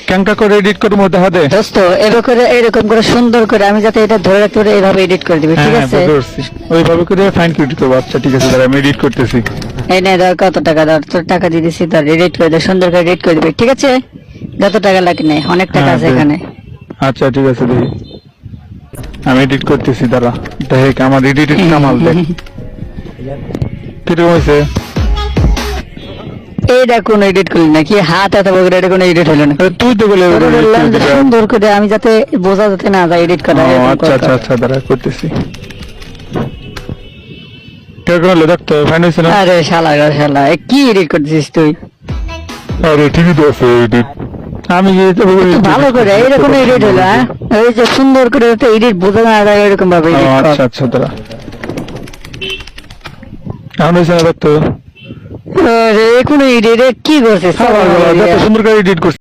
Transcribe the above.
ক্যাংটা করে এডিট করে মধ্যে হাতে। দোস্ত এরকম করে সুন্দর করে আমি যাতে এটা ধরে রাখতে পারি এইভাবে এডিট করে দিবি, ঠিক হ্যাঁ, আছে? বুঝতে পারছি। ওইভাবে করে ফাইন ক্রিয়েট করবো। আচ্ছা ঠিক আছে, দাঁড়া আমি এডিট করতেছি। এই নে ধর, কত টাকা ধর, তোর টাকা দিয়ে দিছি, ধর এডিট করে দে, সুন্দর করে এডিট করে দিবি, ঠিক আছে? যত টাকা লাগে নে, অনেক টাকা হ্যাঁ, আছে দে। এখানে। আচ্ছা ঠিক আছে, দেখি আমি এডিট করতেছি, দাঁড়া। দেখ আমার এডিটেড কামাল দেখ কিরকম হয়েছে। এইটা কোন এডিট করলি নাকি? হাত এত বড় করে এটা কোন এডিট হলো না? তুই তো বলে তোরে বললাম যে সুন্দর করে আমি যাতে বোঝা যাতে না যায় এডিট করা, এরকম আচ্ছা কর। আচ্ছা আচ্ছা, দাঁড়া করতেছি। কিরকম হলো দেখতো? ফাইন হয়েছে না? আরে শালা গো শালা, এ কি এডিট করতেছিস তুই? আরে ঠিকই তো আছে এডিট। আমি একটু ভালো করে এরকম এডিট হলো, হ্যাঁ? ওই যে সুন্দর করে এডিট বোঝা না যায় এরকম ভাবে এডিট কর। আচ্ছা আচ্ছা, দাঁড়া এখন হয়েছে না দেখতো? আরে কোন এডিট কি করছিস? যত সুন্দর করে এডিট করছি।